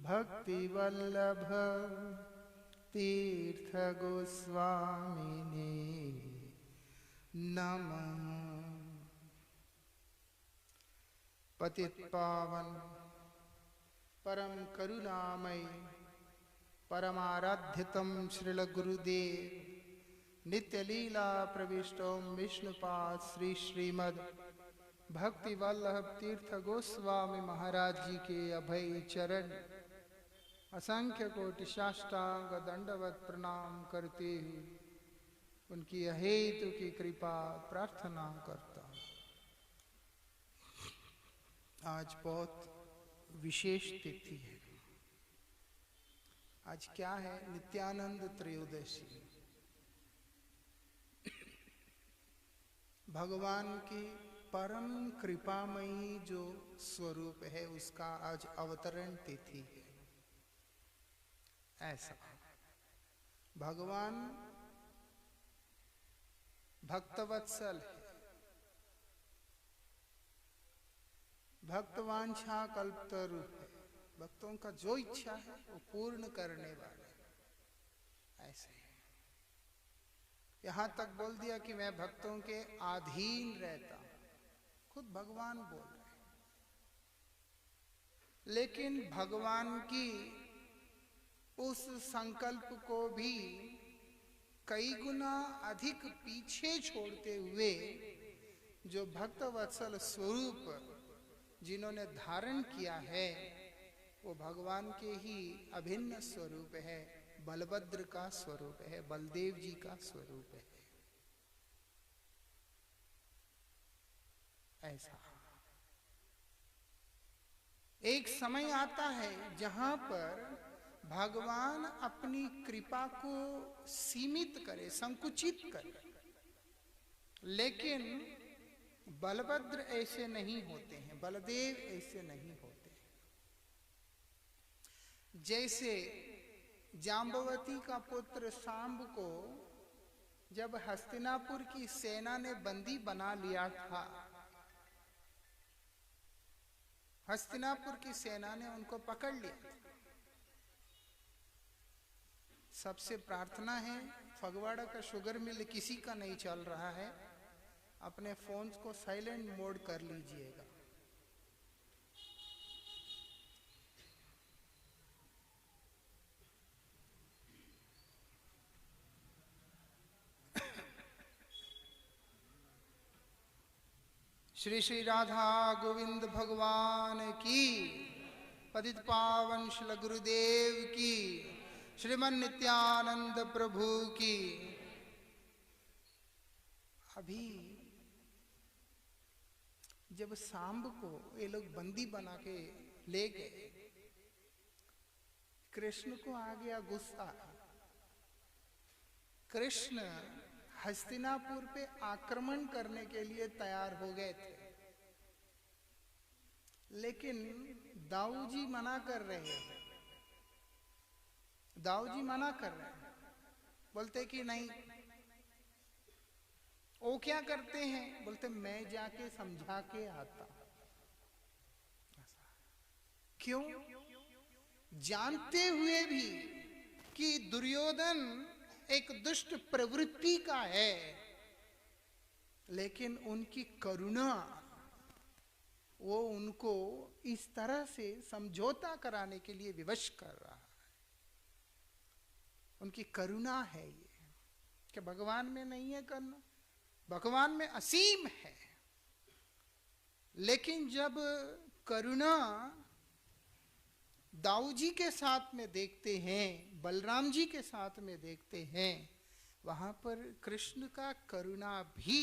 भक्ति वल्लभ तीर्थ गोस्वामिने नमः। पतित पावन परम करुणामय परमाराध्यतम श्रील गुरुदेव नित्य लीला प्रविष्टोम विष्णुपाद श्री श्रीमद भक्ति वल्लभ तीर्थ गोस्वामी महाराज जी के अभय चरण असंख्य कोटि साष्टांग दंडवत प्रणाम करते हुए उनकी अहेतु की कृपा प्रार्थना करता हूँ। आज बहुत विशेष तिथि है। आज क्या है? नित्यानंद त्रयोदशी। भगवान की परम कृपामयी जो स्वरूप है उसका आज अवतरण तिथि है। ऐसा भगवान भक्तवत्सल है, भक्तवांछा कल्पतरु है, भक्तों का जो इच्छा है वो पूर्ण करने वाले। ऐसे है। यहां तक बोल दिया कि मैं भक्तों के अधीन रहता हूं, खुद भगवान बोल रहे हैं। लेकिन भगवान की उस संकल्प को भी कई गुना अधिक पीछे छोड़ते हुए जो भक्त वत्सल स्वरूप जिन्होंने धारण किया है वो भगवान के ही अभिन्न स्वरूप है, बलभद्र का स्वरूप है, बलदेव जी का स्वरूप है। ऐसा एक समय आता है जहां पर भगवान अपनी कृपा को सीमित करे, संकुचित करे, लेकिन बलभद्र ऐसे नहीं होते हैं, बलदेव ऐसे नहीं होते हैं। जैसे जाम्बवती का पुत्र सांब को जब हस्तिनापुर की सेना ने बंदी बना लिया था, हस्तिनापुर की सेना ने उनको पकड़ लिया था। सबसे प्रार्थना है, फगवाड़ा का शुगर मिल किसी का नहीं चल रहा है, अपने फोन को साइलेंट मोड कर लीजिएगा। श्री श्री राधा गोविंद भगवान की, पतित पावन श्री गुरुदेव की, श्रीमन नित्यानंद प्रभु की। अभी जब सांब को ये लोग बंदी बना के ले गए, कृष्ण को आ गया गुस्सा। कृष्ण हस्तिनापुर पे आक्रमण करने के लिए तैयार हो गए थे, लेकिन दाऊ जी मना कर रहे हैं। दाऊ जी मना कर रहे हैं, बोलते कि नहीं। वो क्या करते हैं? बोलते मैं जाके समझा के आता। क्यों? जानते हुए भी कि दुर्योधन एक दुष्ट प्रवृत्ति का है, लेकिन उनकी करुणा वो उनको इस तरह से समझौता कराने के लिए विवश कर रहा है। उनकी करुणा है ये, कि भगवान में नहीं है करुणा, भगवान में असीम है। लेकिन जब करुणा दाऊ जी के साथ में देखते हैं, बलराम जी के साथ में देखते हैं, वहां पर कृष्ण का करुणा भी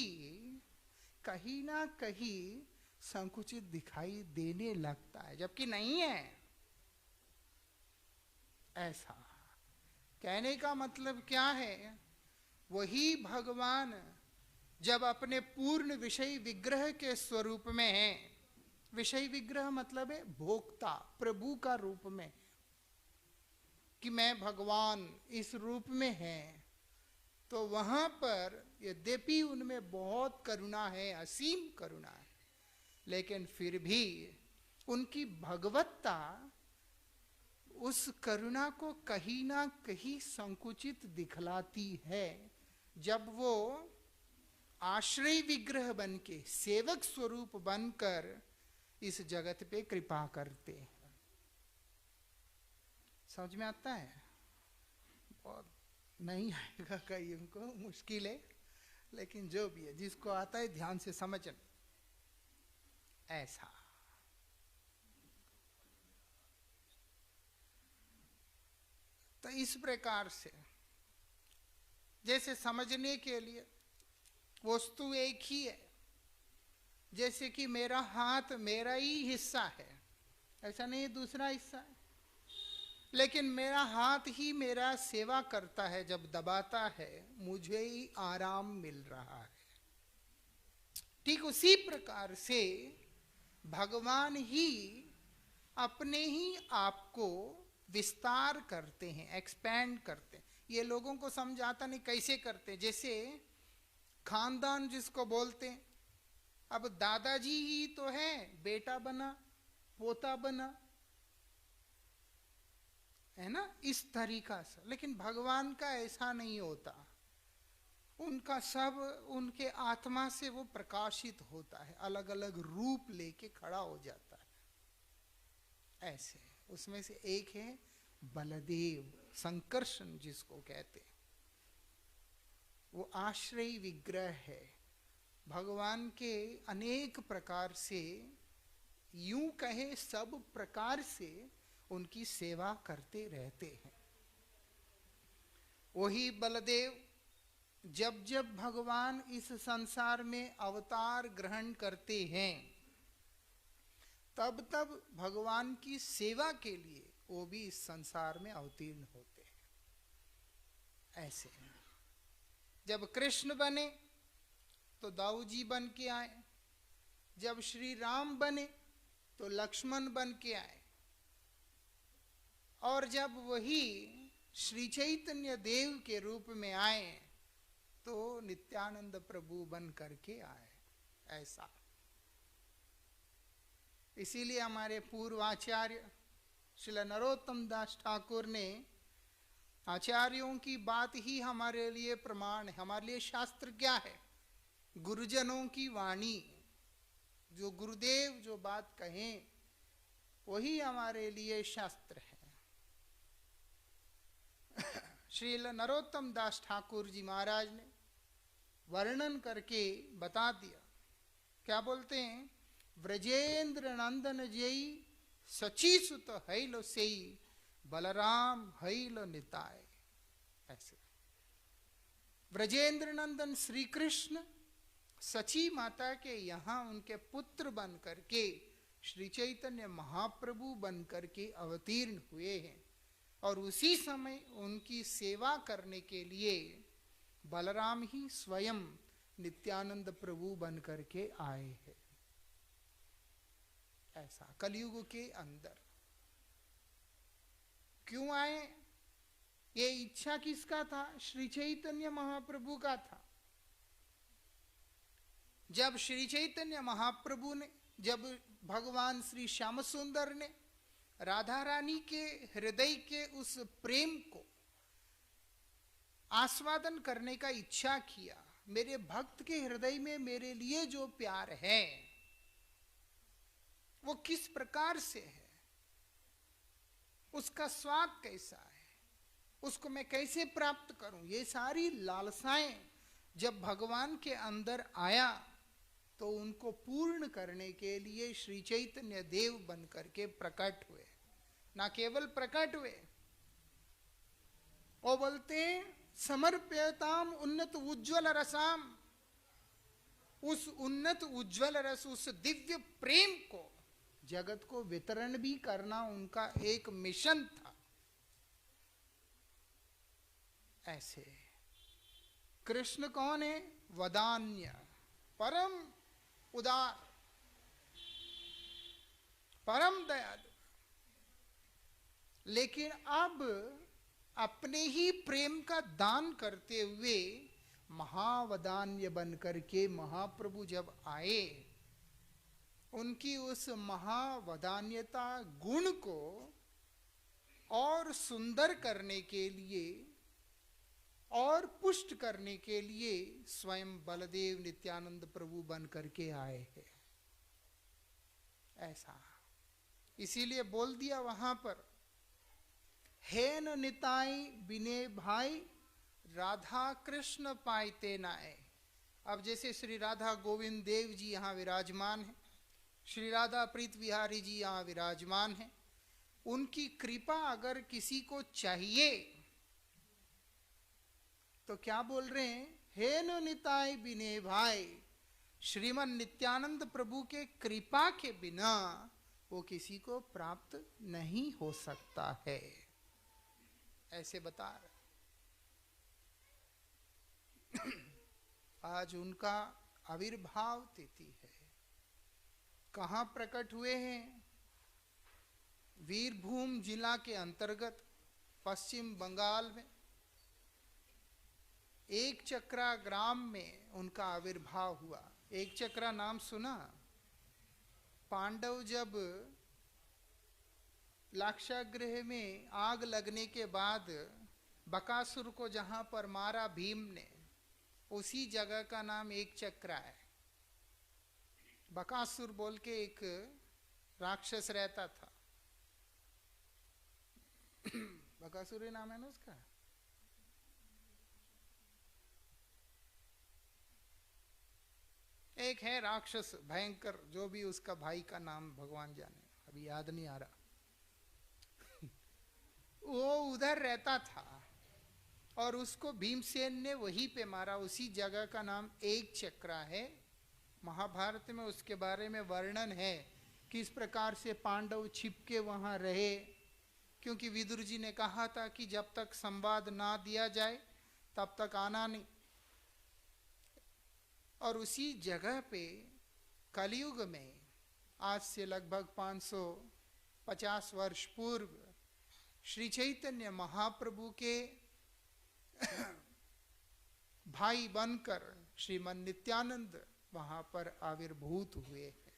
कहीं ना कहीं संकुचित दिखाई देने लगता है, जबकि नहीं है। ऐसा कहने का मतलब क्या है? वही भगवान जब अपने पूर्ण विषय विग्रह के स्वरूप में है, विषय विग्रह मतलब है भोक्ता, प्रभु का रूप में, कि मैं भगवान इस रूप में है, तो वहां पर यद्यपि उनमें बहुत करुणा है, असीम करुणा है, लेकिन फिर भी उनकी भगवत्ता उस करुणा को कहीं ना कहीं संकुचित दिखलाती है जब वो आश्रय विग्रह बन के, सेवक स्वरूप बनकर इस जगत पे कृपा करते हैं। समझ में आता है? और नहीं आएगा कहीं उनको, मुश्किल है, लेकिन जो भी है, जिसको आता है ध्यान से समझना। ऐसा तो इस प्रकार से, जैसे समझने के लिए वस्तु एक ही है, जैसे कि मेरा हाथ मेरा ही हिस्सा है, ऐसा नहीं दूसरा हिस्सा है, लेकिन मेरा हाथ ही मेरा सेवा करता है, जब दबाता है मुझे ही आराम मिल रहा है। ठीक उसी प्रकार से भगवान ही अपने ही आप को विस्तार करते हैं, एक्सपैंड करते हैं। ये लोगों को समझ आता नहीं कैसे करते। जैसे खानदान जिसको बोलते हैं, अब दादाजी ही तो है, बेटा बना, पोता बना, है ना, इस तरीका से। लेकिन भगवान का ऐसा नहीं होता, उनका सब उनके आत्मा से वो प्रकाशित होता है, अलग अलग रूप लेके खड़ा हो जाता है। ऐसे उसमें से एक है बलदेव, संकर्षण जिसको कहते हैं, वो आश्रय विग्रह है। भगवान के अनेक प्रकार से, यूं कहे सब प्रकार से उनकी सेवा करते रहते हैं। वही बलदेव जब जब भगवान इस संसार में अवतार ग्रहण करते हैं, तब तब भगवान की सेवा के लिए वो भी इस संसार में अवतीर्ण होते हैं। ऐसे जब कृष्ण बने तो दाऊ जी बन के आए, जब श्री राम बने तो लक्ष्मण बन के आए, और जब वही श्री चैतन्य देव के रूप में आए तो नित्यानंद प्रभु बन करके आए। ऐसा इसीलिए हमारे पूर्वाचार्य श्री नरोत्तम दास ठाकुर ने, आचार्यों की बात ही हमारे लिए प्रमाण है। हमारे लिए शास्त्र क्या है? गुरुजनों की वाणी, जो गुरुदेव जो बात कहें वही हमारे लिए शास्त्र है। श्री नरोत्तम दास ठाकुर जी महाराज ने वर्णन करके बता दिया। क्या बोलते हैं? व्रजेंद्र नंदन जयी सची सुत हैलो सेई, बलराम हैलो निताय। ऐसे व्रजेंद्र नंदन श्री कृष्ण सची माता के यहाँ उनके पुत्र बन करके श्री चैतन्य महाप्रभु बन करके अवतीर्ण हुए हैं, और उसी समय उनकी सेवा करने के लिए बलराम ही स्वयं नित्यानंद प्रभु बन करके आए हैं। ऐसा कलयुग के अंदर क्यों आए? ये इच्छा किसका था? श्री चैतन्य महाप्रभु का था। जब श्री चैतन्य महाप्रभु ने, जब भगवान श्री श्याम सुंदर ने राधा रानी के हृदय के उस प्रेम को आस्वादन करने का इच्छा किया, मेरे भक्त के हृदय में मेरे लिए जो प्यार है वो किस प्रकार से है, उसका स्वाद कैसा है, उसको मैं कैसे प्राप्त करूं, ये सारी लालसाएं जब भगवान के अंदर आया तो उनको पूर्ण करने के लिए श्री चैतन्य देव बन करके प्रकट हुए। ना केवल प्रकट हुए, वो बोलते समर्प्यताम उन्नत उज्ज्वल रसाम, उस उन्नत उज्ज्वल रस, उस दिव्य प्रेम को जगत को वितरण भी करना उनका एक मिशन था। ऐसे कृष्ण कौन है? वदान्य, परम उदार, परम दयालु। लेकिन अब अपने ही प्रेम का दान करते हुए महावदान्य बन करके महाप्रभु जब आए, उनकी उस महावदान्यता गुण को और सुंदर करने के लिए और पुष्ट करने के लिए स्वयं बलदेव नित्यानंद प्रभु बन करके आए हैं। ऐसा इसीलिए बोल दिया वहां पर, हे न निताई बिने भाई राधा कृष्ण पाइते नाए। अब जैसे श्री राधा गोविंद देव जी यहाँ विराजमान हैं, श्री राधा प्रीत विहारी जी यहाँ विराजमान हैं, उनकी कृपा अगर किसी को चाहिए तो क्या बोल रहे हैं, हे न निताई बिने भाई, श्रीमन नित्यानंद प्रभु के कृपा के बिना वो किसी को प्राप्त नहीं हो सकता है, ऐसे बता रहे। आज उनका आविर्भाव तिथि है। कहाँ प्रकट हुए हैं? वीरभूम जिला के अंतर्गत पश्चिम बंगाल में एक चक्रा ग्राम में उनका आविर्भाव हुआ। एक चक्रा नाम सुना? पांडव जब लाक्षागृह में आग लगने के बाद बकासुर को जहां पर मारा भीम ने, उसी जगह का नाम एक चक्रा है। बकासुर बोल के एक राक्षस रहता था। बकासुर ही नाम है ना उसका। एक है राक्षस भयंकर, जो भी उसका भाई का नाम भगवान जाने, अभी याद नहीं आ रहा। वो उधर रहता था और उसको भीमसेन ने वहीं पे मारा। उसी जगह का नाम एक चक्रा है। महाभारत में उसके बारे में वर्णन है, किस प्रकार से पांडव छिपके वहां रहे, क्योंकि विदुर जी ने कहा था कि जब तक संवाद ना दिया जाए तब तक आना नहीं। और उसी जगह पे कलयुग में आज से लगभग 550 वर्ष पूर्व श्री चैतन्य महाप्रभु के भाई बनकर श्रीमन नित्यानंद वहां पर आविर्भूत हुए हैं,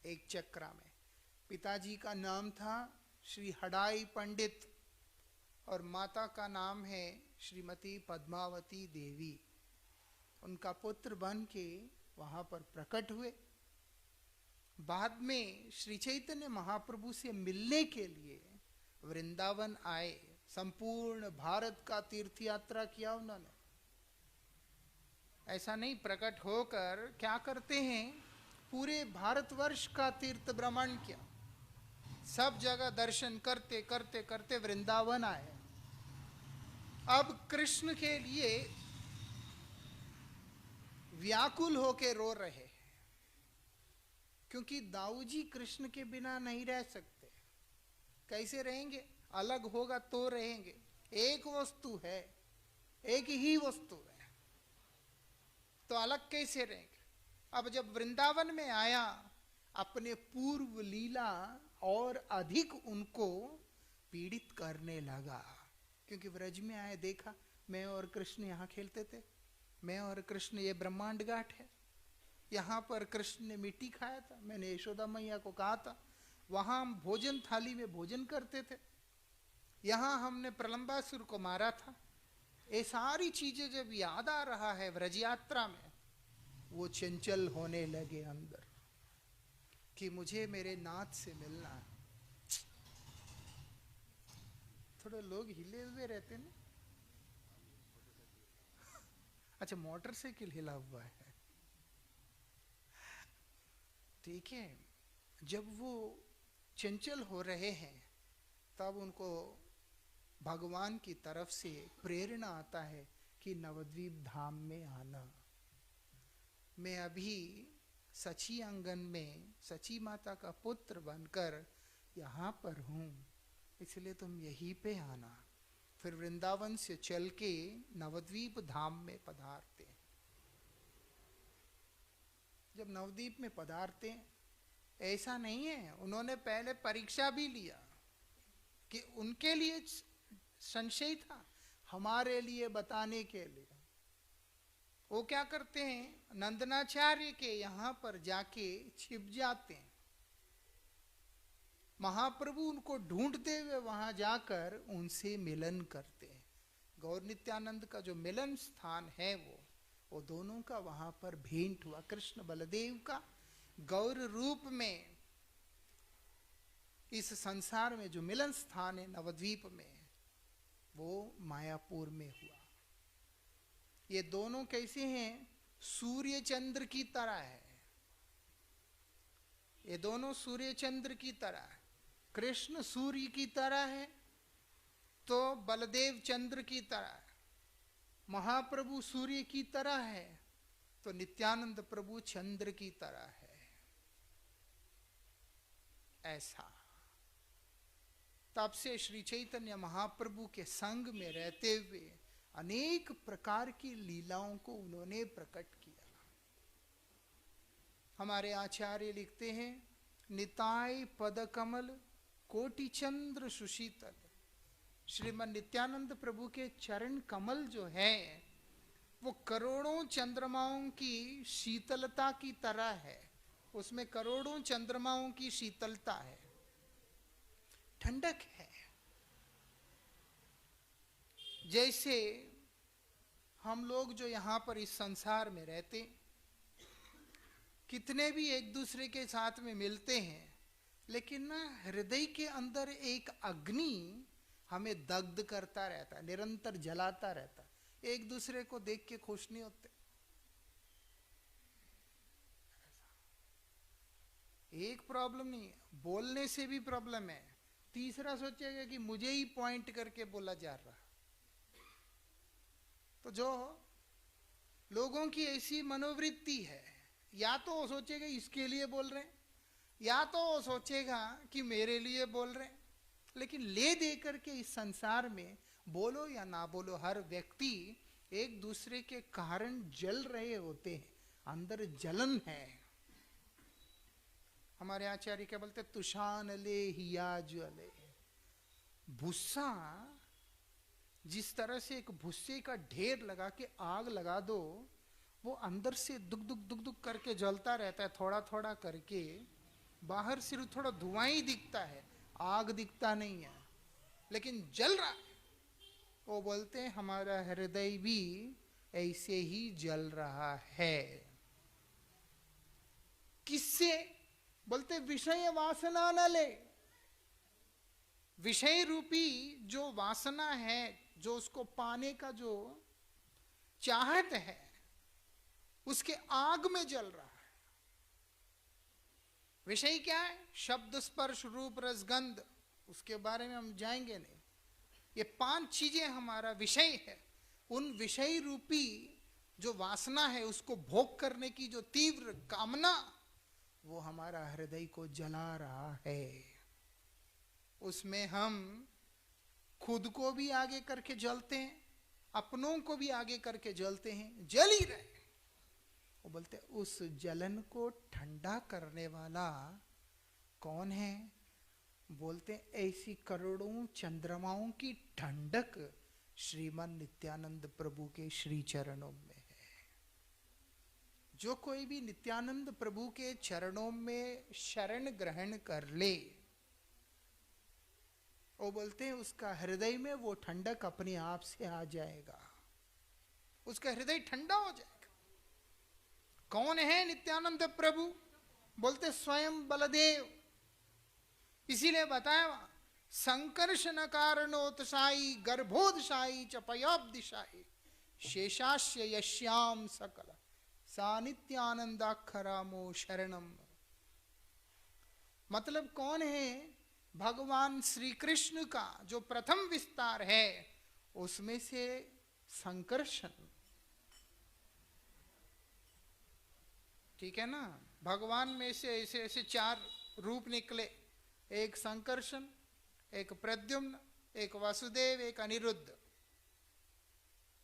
एक चक्रा में। पिताजी का नाम था श्री हडाई पंडित और माता का नाम है श्रीमती पद्मावती देवी। उनका पुत्र बन के वहां पर प्रकट हुए। बाद में श्री चैतन्य महाप्रभु से मिलने के लिए वृंदावन आए। संपूर्ण भारत का तीर्थ यात्रा किया उन्होंने। ऐसा नहीं, प्रकट होकर क्या करते हैं, पूरे भारतवर्ष का तीर्थ भ्रमण किया। सब जगह दर्शन करते करते करते वृंदावन आए। अब कृष्ण के लिए व्याकुल होके रो रहे हैं, क्योंकि दाऊ जी कृष्ण के बिना नहीं रह सकते। कैसे रहेंगे? अलग होगा तो रहेंगे। एक वस्तु है, एक ही वस्तु है, तो अलग कैसे रहेंगे? अब जब वृंदावन में आया, अपने पूर्व लीला और अधिक उनको पीड़ित करने लगा। क्योंकि व्रज में आए, देखा मैं और कृष्ण यहाँ खेलते थे, मैं और कृष्ण ये ब्रह्मांड घाट है, यहाँ पर कृष्ण ने मिट्टी खाया था, मैंने यशोदा मैया को कहा था, वहां हम भोजन थाली में भोजन करते थे, यहाँ हमने प्रलंबासुर को मारा था। ये सारी चीजें जब याद आ रहा है व्रज यात्रा में, वो चंचल होने लगे अंदर कि मुझे मेरे नाथ से मिलना है। थोड़े लोग हिले हुए रहते ना। अच्छा, मोटरसाइकिल हिला हुआ है, ठीक है। जब वो चंचल हो रहे हैं तब उनको भगवान की तरफ से प्रेरणा आता है कि नवद्वीप धाम में आना। मैं अभी सची आंगन में सची माता का पुत्र बनकर यहाँ पर हूँ, इसलिए तुम यहीं पे आना। फिर वृंदावन से चल के नवद्वीप धाम में पधारते हैं। जब नवद्वीप में पधारते हैं, ऐसा नहीं है, उन्होंने पहले परीक्षा भी लिया कि उनके लिए संशय था, हमारे लिए बताने के लिए। वो क्या करते हैं, नंदनाचार्य के यहाँ पर जाके छिप जाते हैं। महाप्रभु उनको ढूंढते हुए वहां जाकर उनसे मिलन करते हैं। गौर नित्यानंद का जो मिलन स्थान है वो दोनों का वहां पर भेंट हुआ। कृष्ण बलदेव का गौर रूप में इस संसार में जो मिलन स्थान है नवद्वीप में, वो मायापुर में हुआ। ये दोनों कैसे हैं? सूर्य चंद्र की तरह है। ये दोनों सूर्य चंद्र की तरह है। कृष्ण सूर्य की तरह है तो बलदेव चंद्र की तरह है। महाप्रभु सूर्य की तरह है तो नित्यानंद प्रभु चंद्र की तरह है। ऐसा तब से श्री चैतन्य महाप्रभु के संग में रहते हुए अनेक प्रकार की लीलाओं को उन्होंने प्रकट किया। हमारे आचार्य लिखते हैं, निताय पद कमल कोटि चंद्र सुशीतल। श्रीमन नित्यानंद प्रभु के चरण कमल जो है वो करोड़ों चंद्रमाओं की शीतलता की तरह है। उसमें करोड़ों चंद्रमाओं की शीतलता है, ठंडक है। जैसे हम लोग जो यहाँ पर इस संसार में रहते, कितने भी एक दूसरे के साथ में मिलते हैं, लेकिन ना हृदय के अंदर एक अग्नि हमें दग्ध करता रहता है, निरंतर जलाता रहता है। एक दूसरे को देख के खुश नहीं होते। एक प्रॉब्लम नहीं है, बोलने से भी प्रॉब्लम है। तीसरा सोचेगा कि मुझे ही पॉइंट करके बोला जा रहा। तो जो लोगों की ऐसी मनोवृत्ति है, या तो वो सोचेगा इसके लिए बोल रहे हैं, या तो वो सोचेगा कि मेरे लिए बोल रहे हैं। लेकिन ले दे करके इस संसार में बोलो या ना बोलो, हर व्यक्ति एक दूसरे के कारण जल रहे होते हैं, अंदर जलन है। हमारे आचार्य क्या बोलते, तुषान ले हिया ज्वले। भूसा, जिस तरह से एक भूसे का ढेर लगा के आग लगा दो, वो अंदर से दुक दुक दुक दुक करके जलता रहता है, थोड़ा थोड़ा करके। बाहर सिर्फ थोड़ा धुआं ही दिखता है, आग दिखता नहीं है, लेकिन जल रहा है। वो बोलते हैं हमारा हृदय भी ऐसे ही जल रहा है। किससे? बोलते विषय वासना न ले। विषय रूपी जो वासना है, जो उसको पाने का जो चाहत है, उसके आग में जल रहा है। विषय क्या है? शब्द स्पर्श रूप रस गंध, उसके बारे में हम जाएंगे नहीं। ये 5 चीजें हमारा विषय है। उन विषय रूपी जो वासना है, उसको भोग करने की जो तीव्र कामना, वो हमारा हृदय को जला रहा है। उसमें हम खुद को भी आगे करके जलते हैं, अपनों को भी आगे करके जलते हैं, जल ही रहे। वो बोलते उस जलन को ठंडा करने वाला कौन है? बोलते ऐसी करोड़ों चंद्रमाओं की ठंडक श्रीमन नित्यानंद प्रभु के श्री चरणों में है। जो कोई भी नित्यानंद प्रभु के चरणों में शरण ग्रहण कर ले, वो बोलते हैं उसका हृदय में वो ठंडक अपने आप से आ जाएगा, उसका हृदय ठंडा हो जाएगा। कौन है नित्यानंद प्रभु? बोलते स्वयं बलदेव। इसीलिए बताया, संकर्षण कारणोत्साई गर्भोदशाई च पयाब्दिशाई शेषास्य यश्याम सकल सा नित्यानंदाखरामो शरणम। मतलब कौन है? भगवान श्री कृष्ण का जो प्रथम विस्तार है, उसमें से संकर्षण, ठीक है ना। भगवान में से ऐसे ऐसे 4 रूप निकले, एक संकर्षण, एक प्रद्युम्न, एक वासुदेव, एक अनिरुद्ध।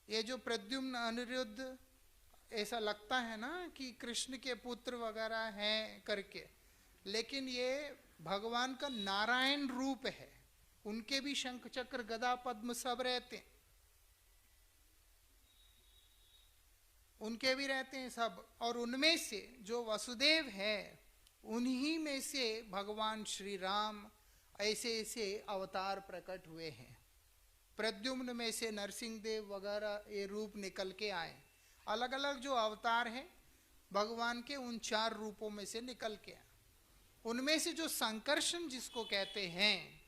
ये जो प्रद्युम्न अनिरुद्ध, ऐसा लगता है ना कि कृष्ण के पुत्र वगैरह हैं करके, लेकिन ये भगवान का नारायण रूप है। उनके भी शंख चक्र गदा पद्म सब रहते हैं, उनके भी रहते हैं सब। और उनमें से जो वसुदेव है, उन्हीं में से भगवान श्री राम ऐसे ऐसे अवतार प्रकट हुए हैं। प्रद्युम्न में से नरसिंह देव वगैरह ये रूप निकल के आए। अलग अलग जो अवतार हैं भगवान के, उन 4 रूपों में से निकल के आए। उनमें से जो संकर्षण जिसको कहते हैं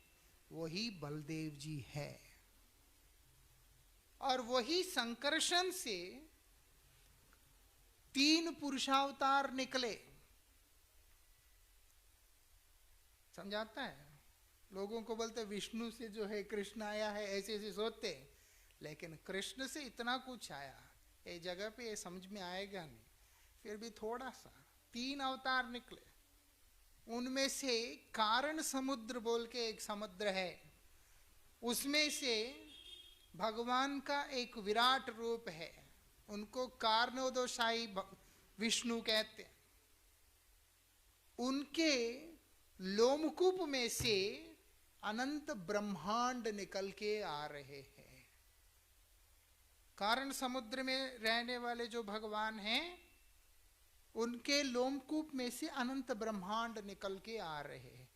वही बलदेव जी है। और वही संकर्षण से 3 पुरुषावतार निकले। समझाता है? लोगों को बोलते विष्णु से जो है कृष्ण आया है, ऐसे ऐसे सोचते, लेकिन कृष्ण से इतना कुछ आया ये जगह पे ये समझ में आएगा नहीं। फिर भी थोड़ा सा 3 अवतार निकले। उनमें से कारण समुद्र बोल के एक समुद्र है, उसमें से भगवान का एक विराट रूप है, उनको कार्णोदशाई विष्णु कहते हैं। उनके लोमकूप में से अनंत ब्रह्मांड निकल के आ रहे हैं। कारण समुद्र में रहने वाले जो भगवान हैं उनके लोमकूप में से अनंत ब्रह्मांड निकल के आ रहे हैं।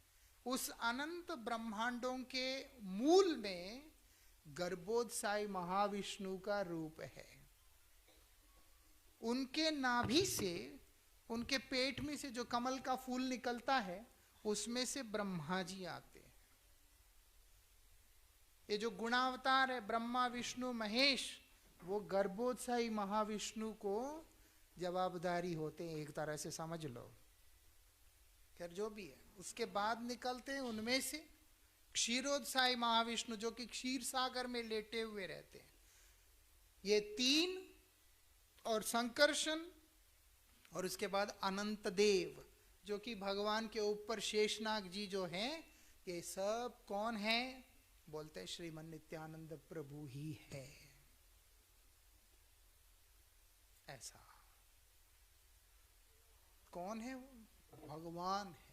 उस अनंत ब्रह्मांडों के मूल में गर्भोदशाई महाविष्णु का रूप है। उनके नाभि से, उनके पेट में से जो कमल का फूल निकलता है उसमें से ब्रह्मा जी आते हैं। ये जो गुणावतार है ब्रह्मा विष्णु महेश, वो गर्भोदशाई महाविष्णु को जवाबदारी होते हैं, एक तरह से समझ लो। खैर जो भी है, उसके बाद निकलते हैं उनमें से क्षीरोदशाई महाविष्णु जो कि क्षीर सागर में लेटे हुए रहते हैं। ये 3 और संकर्षण, और उसके बाद अनंत देव जो कि भगवान के ऊपर शेषनाग जी जो हैं, ये सब कौन है? बोलते हैं श्रीमन नित्यानंद प्रभु ही है। ऐसा कौन है? वो भगवान है।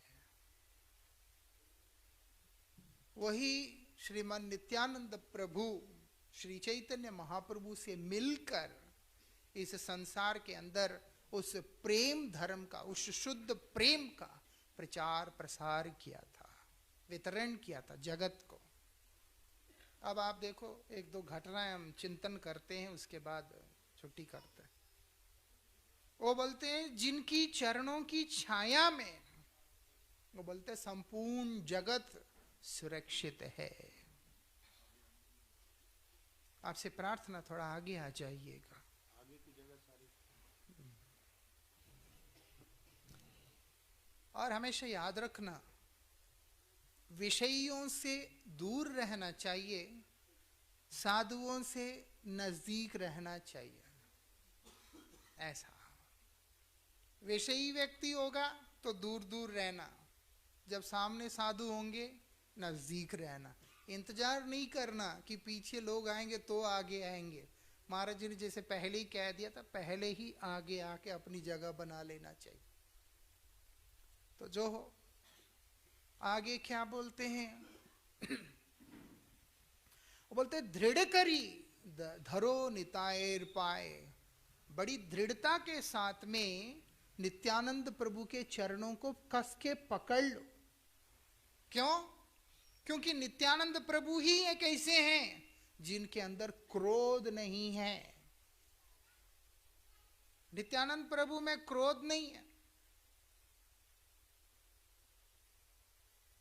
वही श्रीमन नित्यानंद प्रभु श्री चैतन्य महाप्रभु से मिलकर इस संसार के अंदर उस प्रेम धर्म का, उस शुद्ध प्रेम का प्रचार प्रसार किया था, वितरण किया था जगत को। अब आप देखो 1-2 घटनाएं हम चिंतन करते हैं, उसके बाद छुट्टी करते हैं। वो बोलते हैं जिनकी चरणों की छाया में, वो बोलते हैं संपूर्ण जगत सुरक्षित है। आपसे प्रार्थना थोड़ा आगे आ जाइएगा। आगे की जगह सारी। और हमेशा याद रखना, विषयों से दूर रहना चाहिए, साधुओं से नजदीक रहना चाहिए। ऐसा विषयी व्यक्ति होगा तो दूर दूर रहना, जब सामने साधु होंगे नजदीक रहना। इंतजार नहीं करना कि पीछे लोग आएंगे तो आगे आएंगे। महाराज जी ने जैसे पहले ही कह दिया था, पहले ही आगे आके अपनी जगह बना लेना चाहिए। तो जो हो, आगे क्या बोलते हैं? वो बोलते दृढ़ करी धरो निताएर पाए। बड़ी दृढ़ता के साथ में नित्यानंद प्रभु के चरणों को कस के पकड़ लो। क्यों? क्योंकि नित्यानंद प्रभु ही एक ऐसे हैं जिनके अंदर क्रोध नहीं है। नित्यानंद प्रभु में क्रोध नहीं है,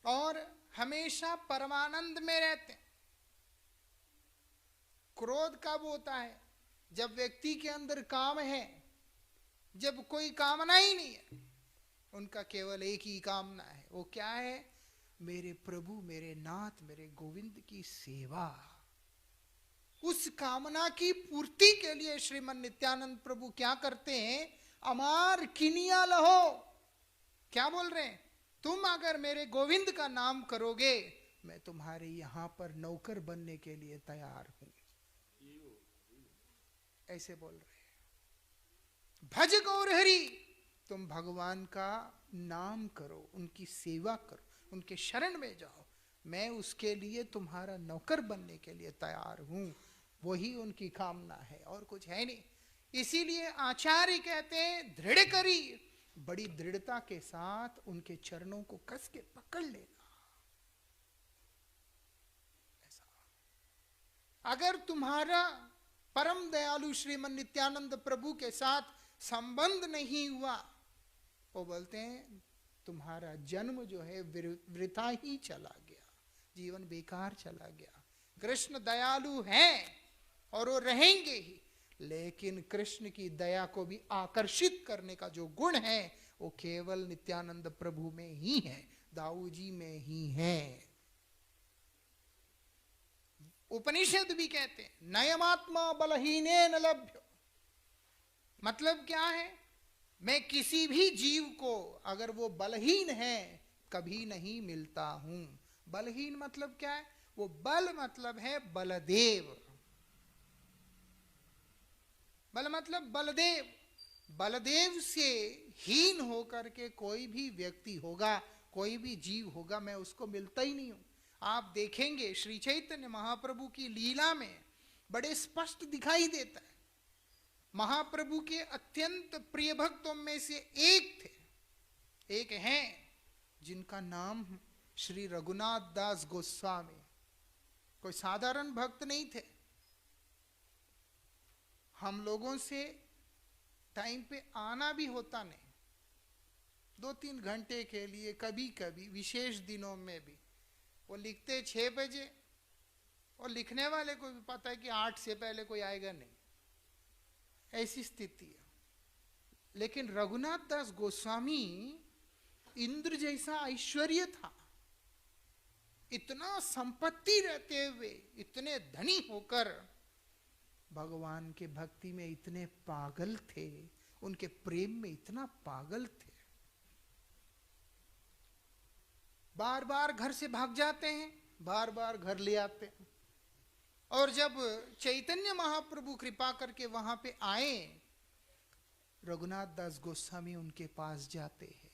और हमेशा परमानंद में रहते हैं। क्रोध कब होता है? जब व्यक्ति के अंदर काम है, जब कोई कामना ही नहीं है। उनका केवल एक ही कामना है, वो क्या है? मेरे प्रभु, मेरे नाथ, मेरे गोविंद की सेवा। उस कामना की पूर्ति के लिए श्रीमन नित्यानंद प्रभु क्या करते हैं? अमार किनिया लहो। क्या बोल रहे हैं? तुम अगर मेरे गोविंद का नाम करोगे, मैं तुम्हारे यहां पर नौकर बनने के लिए तैयार हूं। ऐसे बोल रहे हैं। भज गौर हरि, तुम भगवान का नाम करो, उनकी सेवा करो, उनके शरण में जाओ, मैं उसके लिए तुम्हारा नौकर बनने के लिए तैयार हूं। वही उनकी कामना है, और कुछ है नहीं। इसीलिए आचार्य कहते हैं दृढ़ करी, बड़ी दृढ़ता के साथ उनके चरणों को कस के पकड़ लेना। अगर तुम्हारा परम दयालु श्रीमन नित्यानंद प्रभु के साथ संबंध नहीं हुआ, वो बोलते हैं तुम्हारा जन्म जो है वृथा ही चला गया, जीवन बेकार चला गया। कृष्ण दयालु हैं और वो रहेंगे ही, लेकिन कृष्ण की दया को भी आकर्षित करने का जो गुण है वो केवल नित्यानंद प्रभु में ही है, दाऊ जी में ही है। उपनिषद भी कहते हैं नयमात्मा बलहीने न लभ्यो। मतलब क्या है, मैं किसी भी जीव को अगर वो बलहीन है कभी नहीं मिलता हूं। बलहीन मतलब क्या है, वो बल मतलब है बलदेव, बल मतलब बलदेव। बलदेव से हीन होकर के कोई भी व्यक्ति होगा, कोई भी जीव होगा, मैं उसको मिलता ही नहीं हूं। आप देखेंगे श्री चैतन्य महाप्रभु की लीला में बड़े स्पष्ट दिखाई देता है। महाप्रभु के अत्यंत प्रिय भक्तों में से एक हैं जिनका नाम श्री रघुनाथ दास गोस्वामी। कोई साधारण भक्त नहीं थे। हम लोगों से टाइम पे आना भी होता नहीं, 2-3 घंटे के लिए, कभी कभी विशेष दिनों में भी। वो लिखते 6 बजे और लिखने वाले को भी पता है कि 8 से पहले कोई आएगा नहीं, ऐसी स्थिति है। लेकिन रघुनाथ दास गोस्वामी इंद्र जैसा ऐश्वर्य था, इतना संपत्ति रहते हुए, इतने धनी होकर भगवान के भक्ति में इतने पागल थे, उनके प्रेम में इतना पागल थे। बार बार घर से भाग जाते हैं, बार बार घर ले आते हैं। और जब चैतन्य महाप्रभु कृपा करके वहां पे आए, रघुनाथ दास गोस्वामी उनके पास जाते हैं।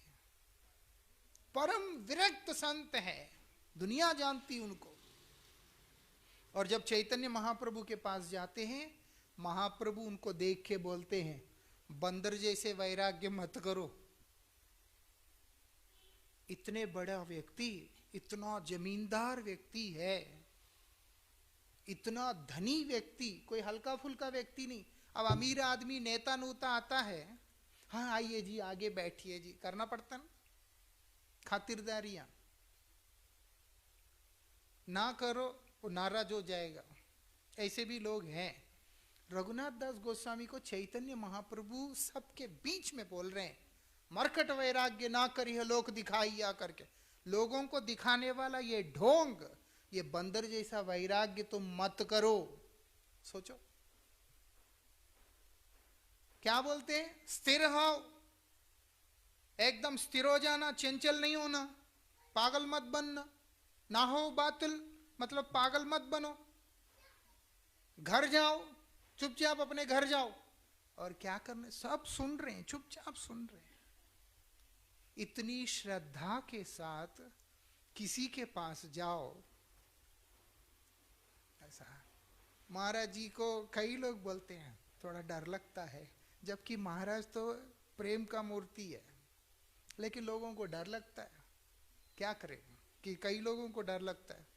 परम विरक्त संत है, दुनिया जानती उनको। और जब चैतन्य महाप्रभु के पास जाते हैं, महाप्रभु उनको देख के बोलते हैं, बंदर जैसे वैराग्य मत करो। इतने बड़ा व्यक्ति, इतना जमींदार व्यक्ति है, इतना धनी व्यक्ति, कोई हल्का फुल्का व्यक्ति नहीं। अब अमीर आदमी नेता नूता आता है, हाँ आइए जी, आगे बैठिए जी, करना पड़ता ना, खातिरदारियां। ना करो वो नाराज हो जाएगा, ऐसे भी लोग हैं। रघुनाथ दास गोस्वामी को चैतन्य महाप्रभु सबके बीच में बोल रहे हैं, मरकट वैराग्य ना करिए लोक दिखाइया करके। लोगों को दिखाने वाला ये ढोंग, ये बंदर जैसा वैराग्य तुम मत करो। सोचो क्या बोलते हैं, स्थिर हो, एकदम स्थिर हो जाना, चंचल नहीं होना, पागल मत बनना। ना हो बातिल मतलब पागल मत बनो। घर जाओ, चुपचाप अपने घर जाओ। और क्या करने, सब सुन रहे हैं, चुपचाप सुन रहे हैं। इतनी श्रद्धा के साथ किसी के पास जाओ, ऐसा महाराज जी को कई लोग बोलते हैं थोड़ा डर लगता है, जबकि महाराज तो प्रेम का मूर्ति है, लेकिन लोगों को डर लगता है। क्या करें कि कई लोगों को डर लगता है।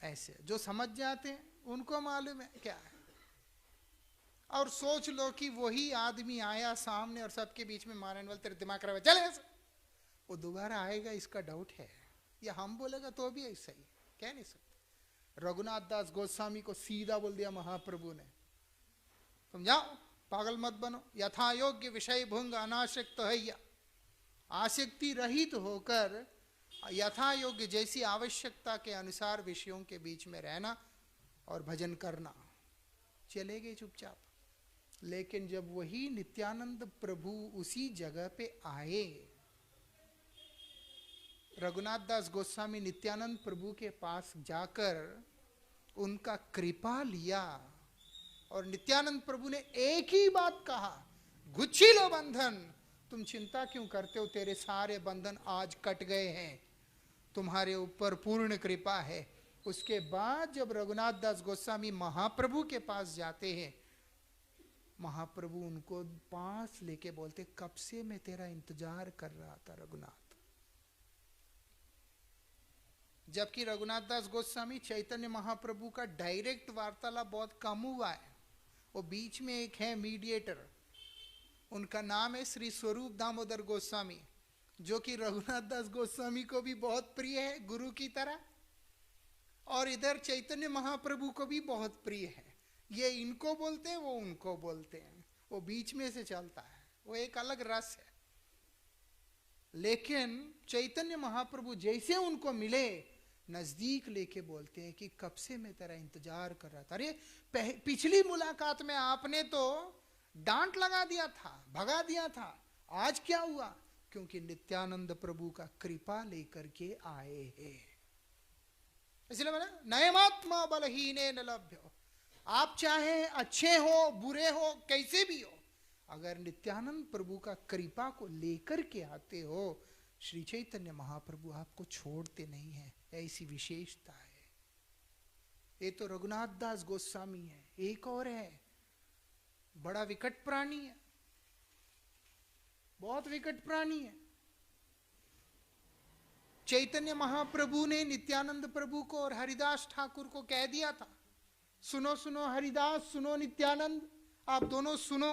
ऐसे जो समझ जाते हैं उनको मालूम है क्या है। और सोच लो कि वही आदमी आया सामने और सबके बीच में मारने वाले, तेरे दिमाग खराब है, चले ऐसे, वो दोबारा आएगा इसका डाउट है। या हम बोलेगा तो भी ऐसा ही, कह नहीं सकते। रघुनाथ दास गोस्वामी को सीधा बोल दिया महाप्रभु ने, तुम जाओ, पागल मत बनो, यथा योग्य विषय भुंग अनासक्त हैया। आसक्ति रहित होकर यथा योग्य जैसी आवश्यकता के अनुसार विषयों के बीच में रहना और भजन करना। चले गए चुपचाप। लेकिन जब वही नित्यानंद प्रभु उसी जगह पे आए, रघुनाथ दास गोस्वामी नित्यानंद प्रभु के पास जाकर उनका कृपा लिया और नित्यानंद प्रभु ने एक ही बात कहा, गुच्छी लो बंधन, तुम चिंता क्यों करते हो, तेरे सारे बंधन आज कट गए हैं, तुम्हारे ऊपर पूर्ण कृपा है। उसके बाद जब रघुनाथ दास गोस्वामी महाप्रभु के पास जाते हैं, महाप्रभु उनको पास लेके बोलते, कब से मैं तेरा इंतजार कर रहा था रघुनाथ, जबकि रघुनाथ दास गोस्वामी चैतन्य महाप्रभु का डायरेक्ट वार्तालाप बहुत कम हुआ है। वो बीच में एक है मीडिएटर, उनका नाम है श्री स्वरूप दामोदर गोस्वामी, जो कि रघुनाथ दास गोस्वामी को भी बहुत प्रिय है गुरु की तरह, और इधर चैतन्य महाप्रभु को भी बहुत प्रिय है। ये इनको बोलते हैं, वो उनको बोलते हैं, वो बीच में से चलता है, वो एक अलग रस है। लेकिन चैतन्य महाप्रभु जैसे उनको मिले, नजदीक लेके बोलते हैं कि कब से मैं तेरा इंतजार कर रहा था। अरे पिछली मुलाकात में आपने तो डांट लगा दिया था, भगा दिया था, आज क्या हुआ? क्योंकि नित्यानंद प्रभु का कृपा लेकर के आए हैं। इसलिए मैंने नयमात्मा बलहीने न लभ्यो। आप चाहे अच्छे हो, बुरे हो, कैसे भी हो, अगर नित्यानंद प्रभु का कृपा को लेकर के आते हो, श्री चैतन्य महाप्रभु आपको छोड़ते नहीं है। ऐसी विशेषता है। ये तो रघुनाथ दास गोस्वामी है। एक और है, बड़ा विकट प्राणी है, बहुत विकट प्राणी है। चैतन्य महाप्रभु ने नित्यानंद प्रभु को और हरिदास ठाकुर को कह दिया था, सुनो सुनो हरिदास, सुनो नित्यानंद, आप दोनों सुनो,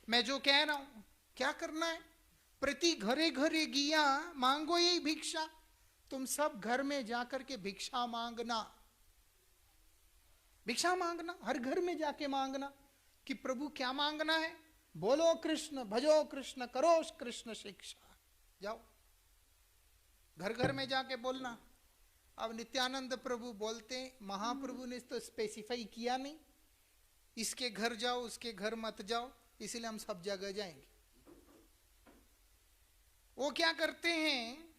मैं जो कह रहा हूं क्या करना है। प्रति घरे घरे गिया मांगो यही भिक्षा। तुम सब घर में जाकर के भिक्षा मांगना, भिक्षा मांगना, हर घर में जाके मांगना कि प्रभु क्या मांगना है। बोलो कृष्ण, भजो कृष्ण, करो कृष्ण शिक्षा। जाओ घर घर में जाके बोलना। अब नित्यानंद प्रभु बोलते, महाप्रभु ने तो स्पेसिफाई किया नहीं, इसके घर जाओ उसके घर मत जाओ, इसलिए हम सब जगह जाएंगे। वो क्या करते हैं,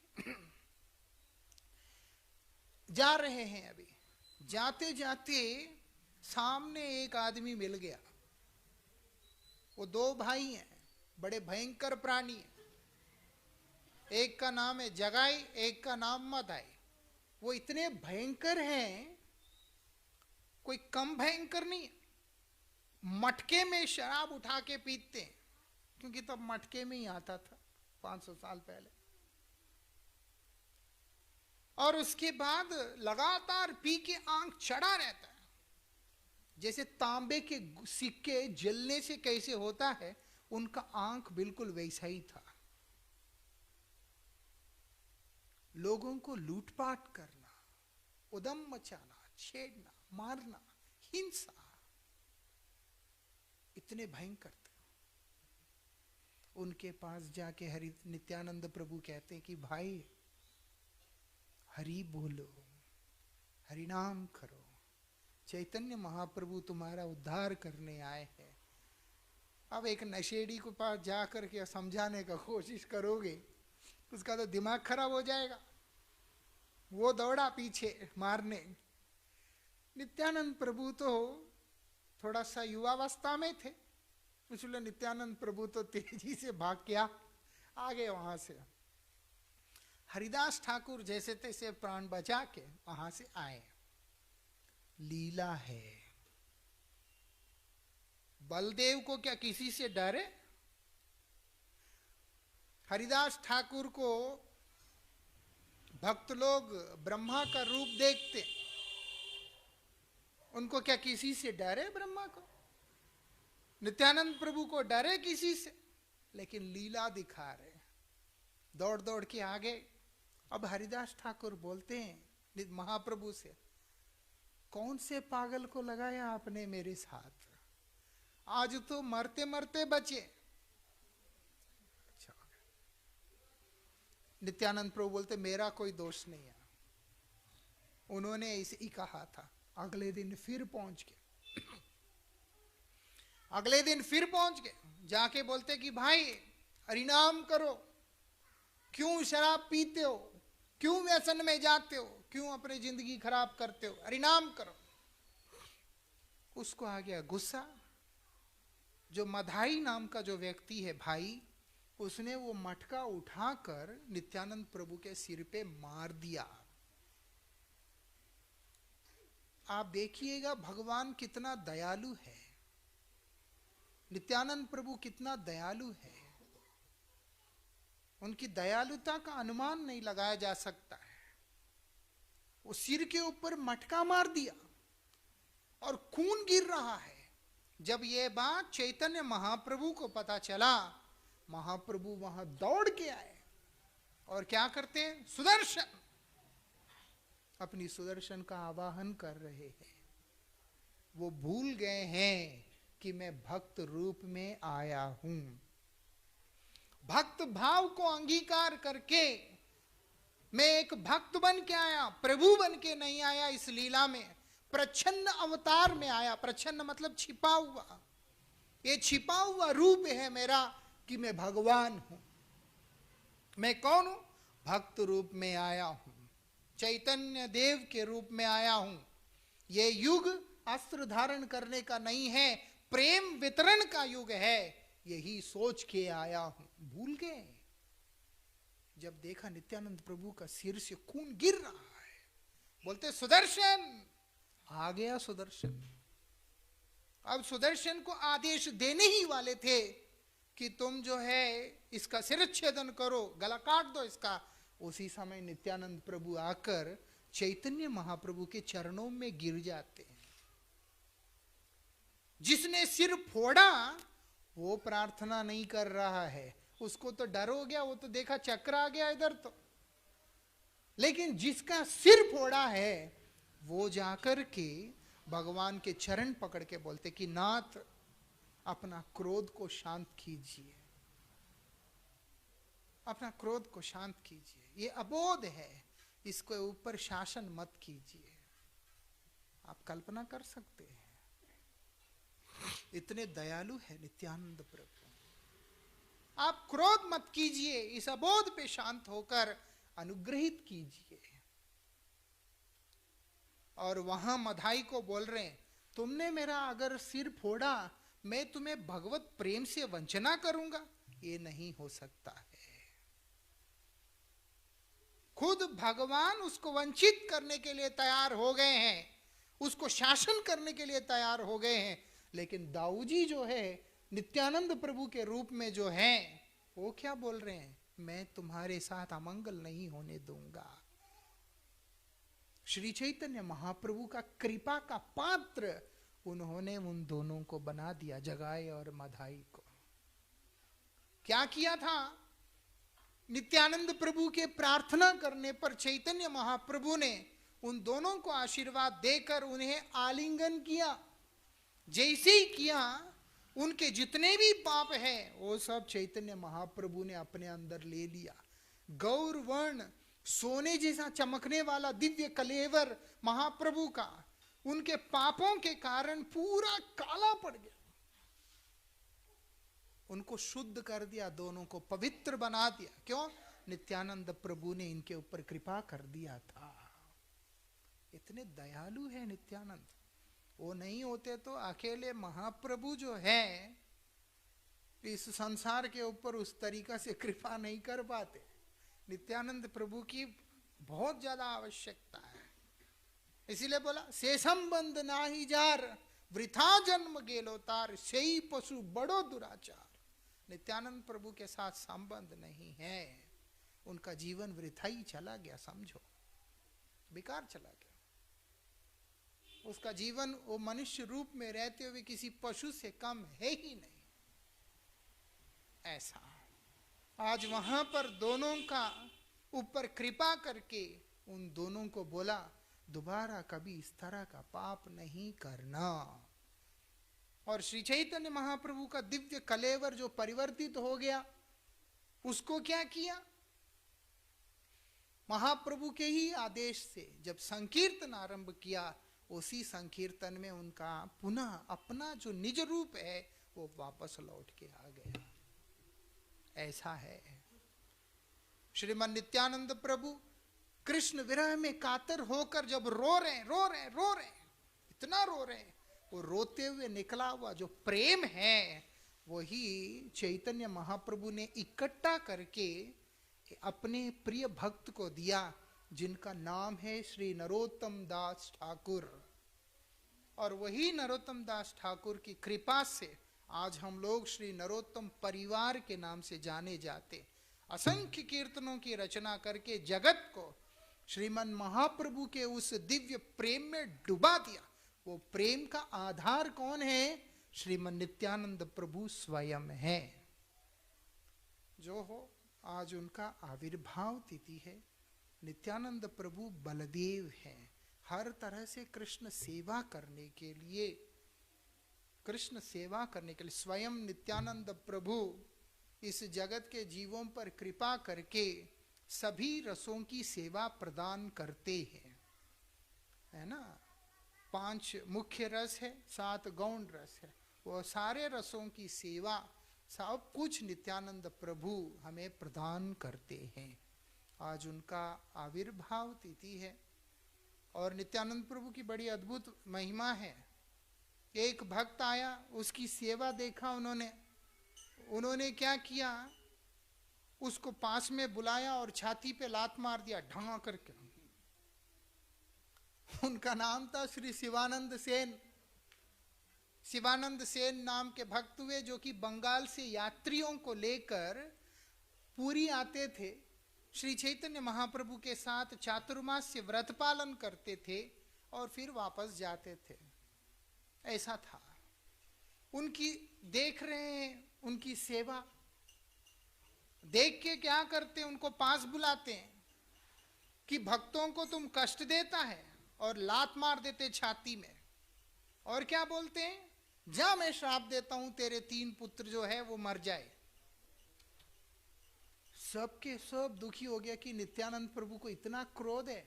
जा रहे हैं, अभी जाते जाते सामने एक आदमी मिल गया। वो दो भाई हैं, बड़े भयंकर प्राणी हैं। एक का नाम है जगाई, एक का नाम मदाई। वो इतने भयंकर हैं, कोई कम भयंकर नहीं। मटके में शराब उठा के पीते हैं, क्योंकि तब मटके में ही आता था 500 साल पहले। और उसके बाद लगातार पी के आंख चढ़ा रहता है। जैसे तांबे के सिक्के जलने से कैसे होता है, उनका आंख बिल्कुल वैसा ही था। लोगों को लूटपाट करना, उदम मचाना, छेड़ना, मारना, हिंसा, इतने भयंकर थे। उनके पास जाके नित्यानंद प्रभु कहते हैं कि भाई हरि बोलो, हरि नाम करो, चैतन्य महाप्रभु तुम्हारा उद्धार करने आए हैं। अब एक नशेड़ी के पास जाकर के समझाने का कोशिश करोगे, उसका तो दिमाग खराब हो जाएगा। वो दौड़ा पीछे मारने। नित्यानंद प्रभु तो थोड़ा सा युवावस्था में थे, इसलिए नित्यानंद प्रभु तो तेजी से भाग गया आगे वहां से। हरिदास ठाकुर जैसे तैसे प्राण बचा के वहां से आए। लीला है। बलदेव को क्या किसी से डरे? हरिदास ठाकुर को भक्त लोग ब्रह्मा का रूप देखते, उनको क्या किसी से डरे? ब्रह्मा को, नित्यानंद प्रभु को डरे किसी से? लेकिन लीला दिखा रहे, दौड़ दौड़ के आगे। अब हरिदास ठाकुर बोलते हैं महाप्रभु से, कौन से पागल को लगाया आपने मेरे साथ? आज तो मरते मरते बचे। अच्छा, नित्यानंद प्रभु बोलते मेरा कोई दोष नहीं है। उन्होंने ऐसे ही कहा था। अगले दिन फिर पहुंच गए, अगले दिन फिर पहुंच गए, जाके बोलते कि भाई हरिनाम करो, क्यों शराब पीते हो, क्यों व्यसन में जाते हो, क्यों अपनी जिंदगी खराब करते हो, हरिनाम करो। उसको आ गया गुस्सा। जो मधाई नाम का जो व्यक्ति है भाई, उसने वो मटका उठाकर नित्यानंद प्रभु के सिर पे मार दिया। आप देखिएगा भगवान कितना दयालु है, नित्यानंद प्रभु कितना दयालु है। उनकी दयालुता का अनुमान नहीं लगाया जा सकता है। वो सिर के ऊपर मटका मार दिया और खून गिर रहा है। जब ये बात चैतन्य महाप्रभु को पता चला, महाप्रभु वहां दौड़ के आए और क्या करते हैं, सुदर्शन, अपनी सुदर्शन का आवाहन कर रहे हैं। वो भूल गए हैं कि मैं भक्त रूप में आया हूं। भक्त भाव को अंगीकार करके मैं एक भक्त बन के आया, प्रभु बन के नहीं आया। इस लीला में प्रच्छन्न अवतार में आया। प्रच्छन्न मतलब छिपा हुआ। ये छिपा हुआ रूप है मेरा कि मैं भगवान हूं। मैं कौन हूं? भक्त रूप में आया हूं, चैतन्य देव के रूप में आया हूं। ये युग अस्त्र धारण करने का नहीं है, प्रेम वितरण का युग है। यही सोच के आया हूं। भूल गए। जब देखा नित्यानंद प्रभु का सिर से खून गिर रहा है, बोलते सुदर्शन। आ गया सुदर्शन। अब सुदर्शन को आदेश देने ही वाले थे कि तुम जो है इसका सिरच्छेदन करो, गला काट दो इसका। उसी समय नित्यानंद प्रभु आकर चैतन्य महाप्रभु के चरणों में गिर जाते हैं। जिसने सिर फोड़ा वो प्रार्थना नहीं कर रहा है, उसको तो डर हो गया, वो तो देखा चक्र आ गया इधर तो। लेकिन जिसका सिर फोड़ा है वो जाकर के भगवान के चरण पकड़ के बोलते कि नाथ, अपना क्रोध को शांत कीजिए, अपना क्रोध को शांत कीजिए। ये अबोध है, इसके ऊपर शासन मत कीजिए। आप कल्पना कर सकते हैं, इतने दयालु है नित्यानंद प्रभु। आप क्रोध मत कीजिए, इस अबोध पे शांत होकर अनुग्रहित कीजिए। और वहां मधाई को बोल रहे हैं, तुमने मेरा अगर सिर फोड़ा, मैं तुम्हें भगवत प्रेम से वंचना करूंगा? ये नहीं हो सकता है। खुद भगवान उसको वंचित करने के लिए तैयार हो गए हैं, उसको शासन करने के लिए तैयार हो गए हैं। लेकिन दाऊजी जो है नित्यानंद प्रभु के रूप में जो है, वो क्या बोल रहे हैं, मैं तुम्हारे साथ अमंगल नहीं होने दूंगा। श्री चैतन्य महाप्रभु का कृपा का पात्र उन्होंने उन दोनों को बना दिया, जगाए और मधाई को। क्या किया था? नित्यानंद प्रभु के प्रार्थना करने पर चैतन्य महाप्रभु ने उन दोनों को आशीर्वाद देकर उन्हें आलिंगन किया। जैसे ही किया, उनके जितने भी पाप हैं वो सब चैतन्य महाप्रभु ने अपने अंदर ले लिया। गौरवर्ण सोने जैसा चमकने वाला दिव्य कलेवर महाप्रभु का उनके पापों के कारण पूरा काला पड़ गया। उनको शुद्ध कर दिया, दोनों को पवित्र बना दिया। क्यों? नित्यानंद प्रभु ने इनके ऊपर कृपा कर दिया था। इतने दयालु है नित्यानंद। वो नहीं होते तो अकेले महाप्रभु जो है इस संसार के ऊपर उस तरीका से कृपा नहीं कर पाते। नित्यानंद प्रभु की बहुत ज्यादा आवश्यकता है। इसीलिए बोला, से संबंध ना ही जार, वृथा जन्म गेलो तार, सही पशु बड़ो दुराचार। नित्यानंद प्रभु के साथ संबंध नहीं है, उनका जीवन वृथा ही चला गया, समझो बेकार चला गया। उसका जीवन वो मनुष्य रूप में रहते हुए किसी पशु से कम है ही नहीं। ऐसा आज वहां पर दोनों का ऊपर कृपा करके उन दोनों को बोला, दोबारा कभी इस तरह का पाप नहीं करना। और श्री चैतन्य महाप्रभु का दिव्य कलेवर जो परिवर्तित हो गया, उसको क्या किया? महाप्रभु के ही आदेश से जब संकीर्तन आरंभ किया, उसी संकीर्तन में उनका पुनः अपना जो निज रूप है वो वापस लौट के आ गया। ऐसा है। श्रीमान नित्यानंद प्रभु कृष्ण विरह में कातर होकर जब रो रहे इतना रो रहे हैं, वो रोते हुए निकला हुआ जो प्रेम है वही चैतन्य महाप्रभु ने इकट्ठा करके अपने प्रिय भक्त को दिया, जिनका नाम है श्री नरोत्तम दास ठाकुर। और वही नरोत्तम दास ठाकुर की कृपा से आज हम लोग श्री नरोत्तम परिवार के नाम से जाने जाते। असंख्य कीर्तनों की रचना करके जगत को श्रीमन महाप्रभु के उस दिव्य प्रेम में डुबा दिया। वो प्रेम का आधार कौन है? श्रीमन नित्यानंद प्रभु स्वयं है। जो हो, आज उनका आविर्भाव तिथि है। नित्यानंद प्रभु बलदेव हैं। हर तरह से कृष्ण सेवा करने के लिए, स्वयं नित्यानंद प्रभु इस जगत के जीवों पर कृपा करके सभी रसों की सेवा प्रदान करते हैं, है ना। 5 मुख्य रस है, 7 गौण रस है। वो सारे रसों की सेवा सब कुछ नित्यानंद प्रभु हमें प्रदान करते हैं। आज उनका आविर्भाव तिथि है और नित्यानंद प्रभु की बड़ी अद्भुत महिमा है। एक भक्त आया, उसकी सेवा देखा उन्होंने क्या किया, उसको पास में बुलाया और छाती पे लात मार दिया ढंगा करके। उनका नाम था श्री शिवानंद सेन। शिवानंद सेन नाम के भक्त हुए, जो कि बंगाल से यात्रियों को लेकर पुरी आते थे। श्री चैतन्य महाप्रभु के साथ चातुर्मास्य व्रत पालन करते थे और फिर वापस जाते थे। ऐसा था। उनकी देख रहे हैं, उनकी सेवा देख के क्या करते, उनको पास बुलाते हैं कि भक्तों को तुम कष्ट देता है, और लात मार देते छाती में। और क्या बोलते हैं, जा मैं श्राप देता हूं, तेरे 3 पुत्र जो है वो मर जाए। सबके सब दुखी हो गया कि नित्यानंद प्रभु को इतना क्रोध है।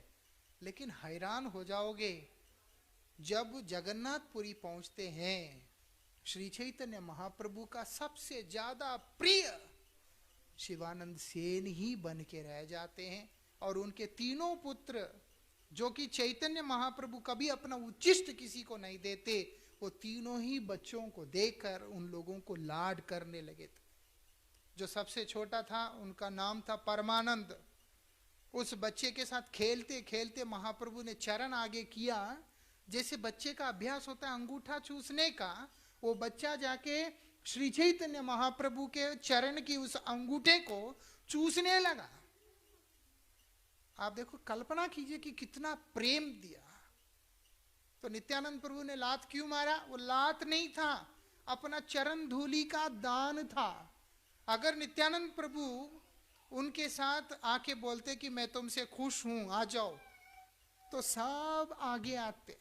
लेकिन हैरान हो जाओगे, जब जगन्नाथपुरी पहुंचते हैं, श्री चैतन्य महाप्रभु का सबसे ज्यादा प्रिय शिवानंद सेन ही बन के रह जाते हैं। और उनके 3 पुत्र, जो कि चैतन्य महाप्रभु कभी अपना उच्चिष्ट किसी को नहीं देते, वो 3 ही बच्चों को देकर उन लोगों को लाड करने लगे थे। जो सबसे छोटा था, उनका नाम था परमानंद। उस बच्चे के साथ खेलते खेलते महाप्रभु ने चरण आगे किया। जैसे बच्चे का अभ्यास होता है अंगूठा चूसने का, वो बच्चा जाके श्री चैतन्य महाप्रभु के चरण की उस अंगूठे को चूसने लगा। आप देखो, कल्पना कीजिए कि कितना प्रेम दिया। तो नित्यानंद प्रभु ने लात क्यों मारा? वो लात नहीं था, अपना चरण धूलि का दान था। अगर नित्यानंद प्रभु उनके साथ आके बोलते कि मैं तुमसे खुश हूं, आ जाओ, तो सब आगे आते।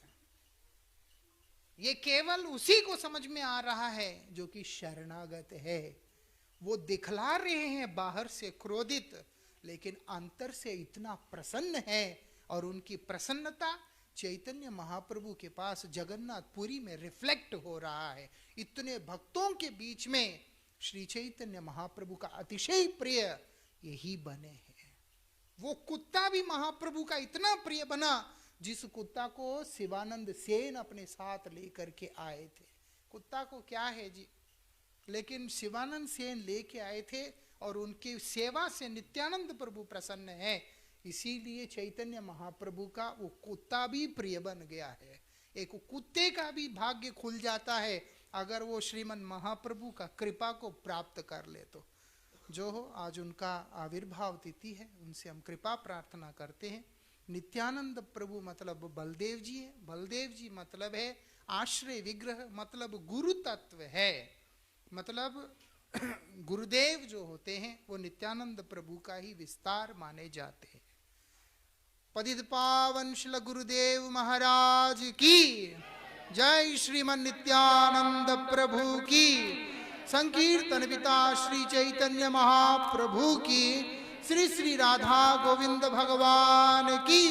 ये केवल उसी को समझ में आ रहा है जो कि शरणागत है। वो दिखला रहे हैं बाहर से क्रोधित, लेकिन अंतर से इतना प्रसन्न है। और उनकी प्रसन्नता चैतन्य महाप्रभु के पास जगन्नाथपुरी में रिफ्लेक्ट हो रहा है। इतने भक्तों के बीच में श्री चैतन्य महाप्रभु का अतिशय प्रिय यही बने हैं। वो कुत्ता भी महाप्रभु का इतना प्रिय बना, जिस कुत्ता को शिवानंद सेन अपने साथ लेकर के आए थे। कुत्ता को क्या है जी, लेकिन शिवानंद सेन लेके आए थे और उनकी सेवा से नित्यानंद प्रभु प्रसन्न है। इसीलिए चैतन्य महाप्रभु का वो कुत्ता भी प्रिय बन गया है। एक कुत्ते का भी भाग्य खुल जाता है अगर वो श्रीमन महाप्रभु का कृपा को प्राप्त कर ले। तो जो हो, आज उनका आविर्भाव तिथि है, उनसे हम कृपा प्रार्थना करते हैं। नित्यानंद प्रभु मतलब बलदेव जी है। बलदेव जी मतलब है आश्रय विग्रह, मतलब गुरु तत्व है। मतलब गुरुदेव जो होते हैं वो नित्यानंद प्रभु का ही विस्तार माने जाते हैं। पतित पावन श्री गुरुदेव महाराज की जय। श्रीमन नित्यानंद प्रभु की, संकीर्तन पिता श्री चैतन्य महाप्रभु की, श्री श्री राधा गोविंद भगवान की।